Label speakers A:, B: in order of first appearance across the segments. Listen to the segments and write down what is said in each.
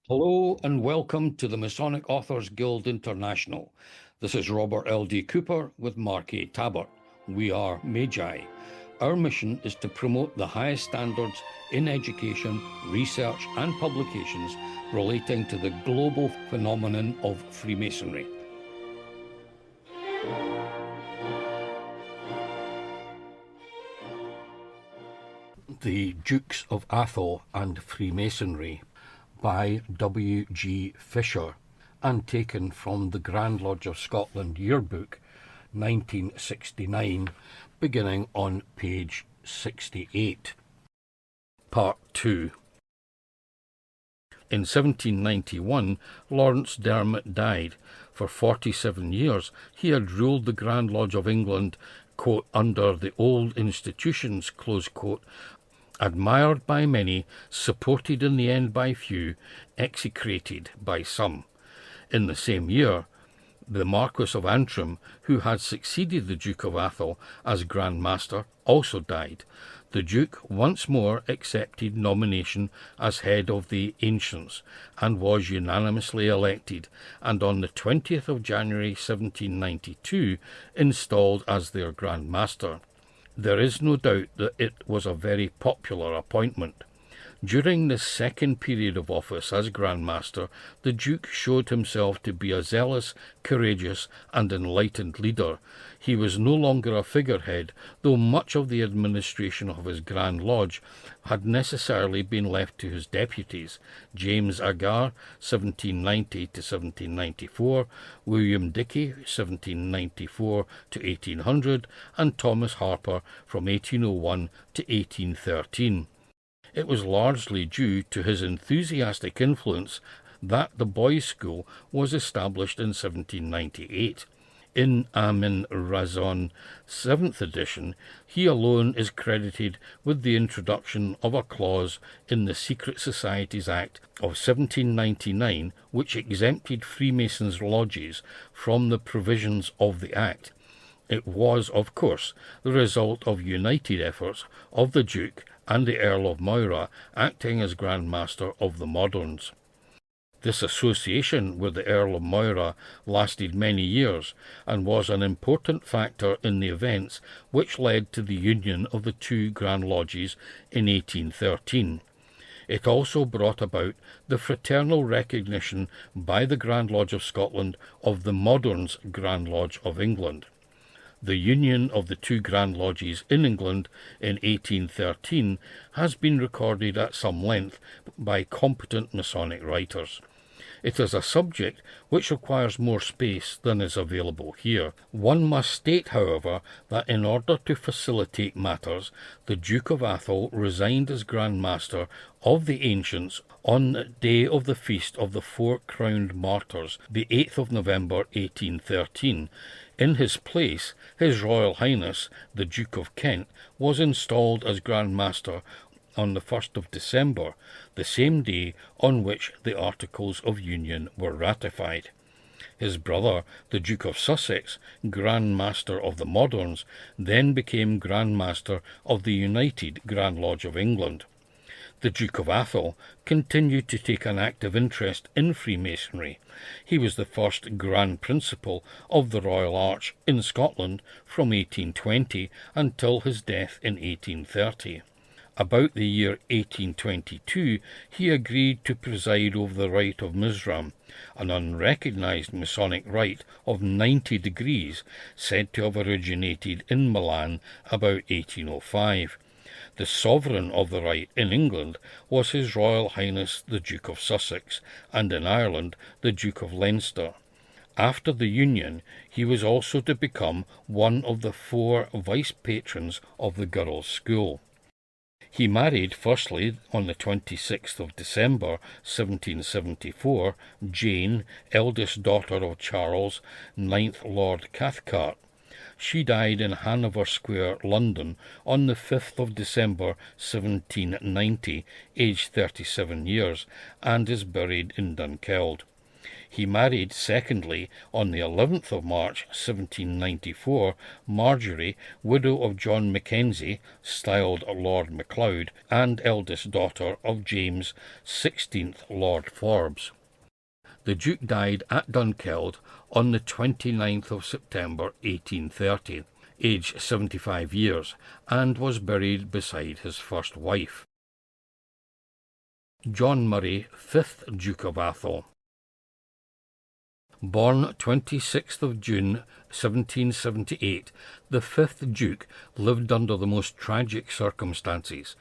A: Hello and welcome to the Masonic Authors Guild International. This is Robert L.D. Cooper with Mark A. Tabert. We are Magi. Our mission is to promote the highest standards in education, research and publications relating to the global phenomenon of Freemasonry. The Dukes of Atholl and Freemasonry by W. G. Fisher, and taken from the Grand Lodge of Scotland Yearbook, 1969, beginning on page 68. Part 2. In 1791, Lawrence Dermot died. For 47 years he had ruled the Grand Lodge of England, quote, under the old institutions, close quote, admired by many, supported in the end by few, execrated by some. In the same year, the Marquis of Antrim, who had succeeded the Duke of Atholl as Grand Master, also died. The Duke once more accepted nomination as head of the Ancients, and was unanimously elected, and on the 20th of January 1792 installed as their Grand Master. There is no doubt that it was a very popular appointment. During this second period of office as Grand Master, the Duke showed himself to be a zealous, courageous, and enlightened leader. He was no longer a figurehead, though much of the administration of his Grand Lodge had necessarily been left to his deputies, James Agar, 1790 to 1794, William Dickey, 1794 to 1800, and Thomas Harper from 1801 to 1813. It was largely due to his enthusiastic influence that the boys' school was established in 1798. In Amin Razon 7th edition, he alone is credited with the introduction of a clause in the Secret Societies Act of 1799 which exempted Freemasons' lodges from the provisions of the Act. It was, of course, the result of united efforts of the Duke and the Earl of Moira acting as Grand Master of the Moderns. This association with the Earl of Moira lasted many years, and was an important factor in the events which led to the union of the two Grand Lodges in 1813. It also brought about the fraternal recognition by the Grand Lodge of Scotland of the Moderns' Grand Lodge of England. The union of the two Grand Lodges in England in 1813 has been recorded at some length by competent Masonic writers. It is a subject which requires more space than is available here. One must state, however, that in order to facilitate matters, the Duke of Atholl resigned as Grand Master of the Ancients on the day of the Feast of the Four Crowned Martyrs, the 8th of November 1813. In his place, His Royal Highness, the Duke of Kent, was installed as Grand Master on the 1st of December, the same day on which the Articles of Union were ratified. His brother, the Duke of Sussex, Grand Master of the Moderns, then became Grand Master of the United Grand Lodge of England. The Duke of Atholl continued to take an active interest in Freemasonry. He was the first Grand Principal of the Royal Arch in Scotland from 1820 until his death in 1830. About the year 1822 he agreed to preside over the rite of Mizram, an unrecognised Masonic rite of 90 degrees, said to have originated in Milan about 1805. The sovereign of the rite in England was His Royal Highness the Duke of Sussex, and in Ireland the Duke of Leinster. After the union, he was also to become one of the 4 vice-patrons of the girls' school. He married, firstly, on the 26th of December 1774, Jane, eldest daughter of Charles, 9th Lord Cathcart. She died in Hanover Square, London, on the 5th of December 1790, aged 37 years, and is buried in Dunkeld. He married, secondly, on the 11th of March 1794, Marjorie, widow of John Mackenzie, styled Lord Macleod, and eldest daughter of James, 16th Lord Forbes. The Duke died at Dunkeld on the 29th of September 1830, aged 75 years, and was buried beside his first wife. John Murray, 5th Duke of Atholl. Born 26th of June 1778, the 5th Duke lived under the most tragic circumstances.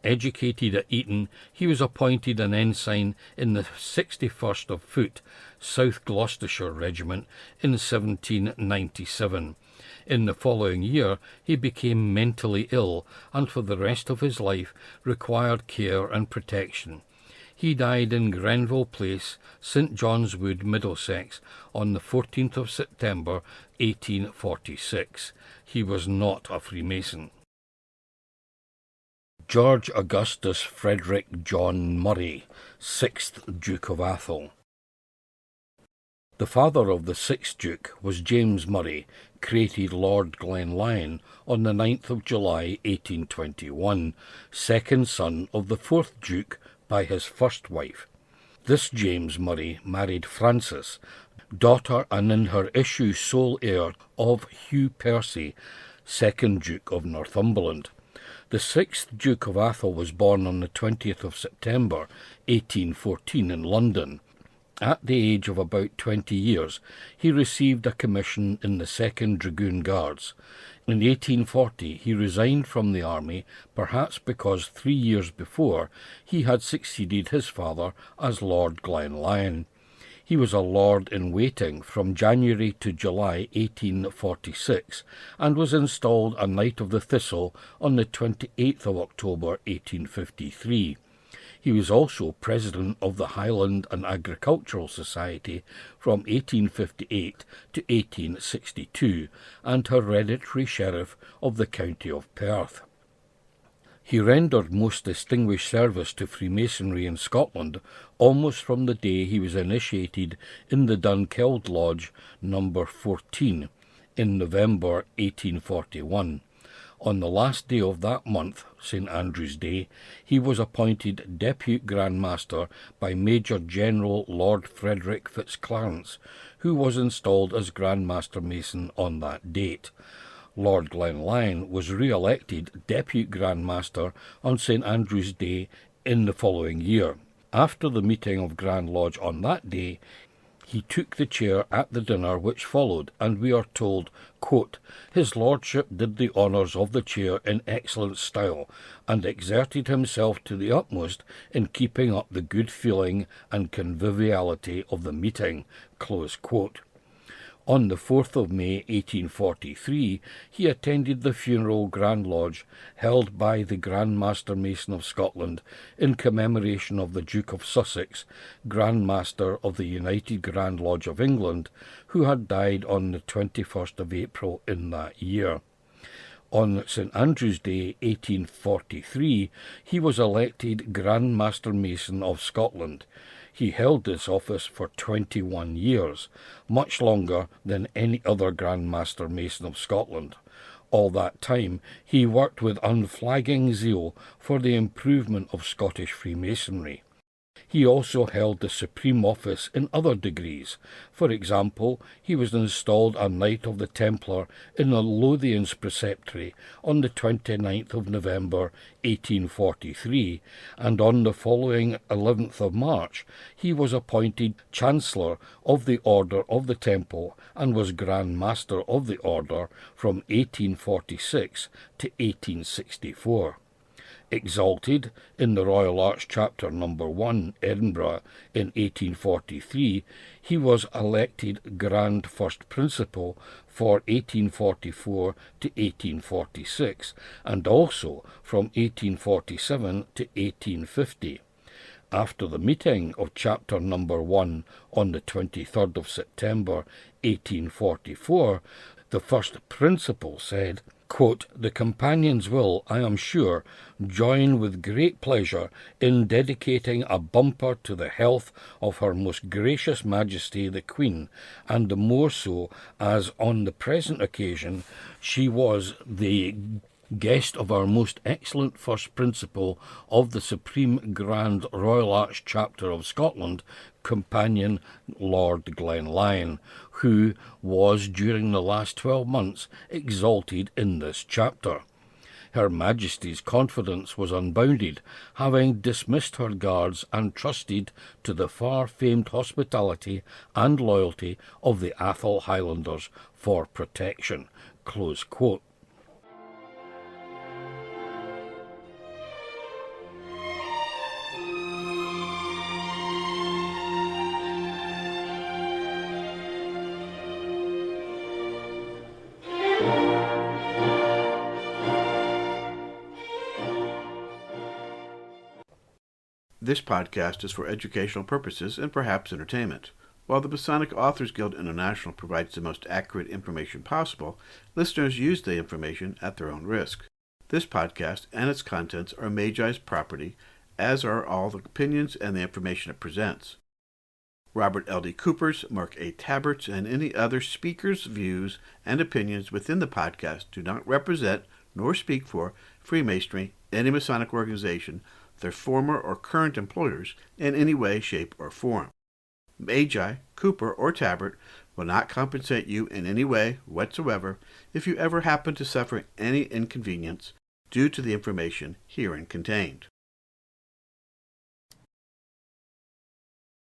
A: Educated at Eton, he was appointed an ensign in the 61st of Foot, South Gloucestershire Regiment, in 1797. In the following year he became mentally ill, and for the rest of his life required care and protection. He died in Grenville Place, St. John's Wood, Middlesex, on the 14th of September 1846. He was not a Freemason. George Augustus Frederick John Murray, 6th Duke of Atholl. The father of the 6th Duke was James Murray, created Lord Glenlyon on the 9th of July 1821, second son of the 4th Duke by his first wife. This James Murray married Frances, daughter and in her issue sole heir of Hugh Percy, 2nd Duke of Northumberland. The 6th Duke of Atholl was born on the 20th of September 1814 in London. At the age of about 20 years, he received a commission in the 2nd Dragoon Guards. In 1840 he resigned from the army, perhaps because 3 years before he had succeeded his father as Lord Glenlyon. He was a lord-in-waiting from January to July 1846, and was installed a Knight of the Thistle on the 28th of October 1853. He was also President of the Highland and Agricultural Society from 1858 to 1862, and hereditary Sheriff of the County of Perth. He rendered most distinguished service to Freemasonry in Scotland almost from the day he was initiated in the Dunkeld Lodge No. 14 in November 1841. On the last day of that month, St. Andrew's Day, he was appointed Depute Grand Master by Major General Lord Frederick Fitzclarence, who was installed as Grand Master Mason on that date. Lord Glenlyon was re-elected Depute Grand Master on St. Andrew's Day in the following year. After the meeting of Grand Lodge on that day, he took the chair at the dinner which followed, and we are told, quote, "His Lordship did the honours of the chair in excellent style, and exerted himself to the utmost in keeping up the good feeling and conviviality of the meeting." Close quote. On the 4th of May 1843 he attended the funeral Grand Lodge held by the Grand Master Mason of Scotland in commemoration of the Duke of Sussex, Grand Master of the United Grand Lodge of England, who had died on the 21st of April in that year. On St. Andrew's Day 1843 he was elected Grand Master Mason of Scotland. He held this office for 21 years, much longer than any other Grand Master Mason of Scotland. All that time he worked with unflagging zeal for the improvement of Scottish Freemasonry. He also held the supreme office in other degrees. For example, he was installed a Knight of the Templar in the Lothians Preceptory on the 29th of November 1843, and on the following 11th of March he was appointed Chancellor of the Order of the Temple and was Grand Master of the Order from 1846 to 1864. Exalted in the Royal Arch Chapter No. 1, Edinburgh, in 1843, he was elected Grand First Principal for 1844 to 1846, and also from 1847 to 1850. After the meeting of Chapter No. 1 on the 23rd of September 1844, the First Principal said, Quote, "The companions will, I am sure, join with great pleasure in dedicating a bumper to the health of Her Most Gracious Majesty the Queen, and the more so as on the present occasion she was the guest of our most excellent First Principal of the Supreme Grand Royal Arch Chapter of Scotland, Companion Lord Glenlyon, who was during the last 12 months exalted in this chapter. Her Majesty's confidence was unbounded, having dismissed her guards and trusted to the far-famed hospitality and loyalty of the Atholl Highlanders for protection." Close quote.
B: This podcast is for educational purposes and perhaps entertainment. While the Masonic Authors Guild International provides the most accurate information possible, listeners use the information at their own risk. This podcast and its contents are Magi's property, as are all the opinions and the information it presents. Robert L.D. Cooper's, Mark A. Tabert's, and any other speakers' views and opinions within the podcast do not represent nor speak for Freemasonry, any Masonic organization, their former or current employers, in any way, shape, or form. Magi, Cooper, or Tabert will not compensate you in any way whatsoever if you ever happen to suffer any inconvenience due to the information herein contained.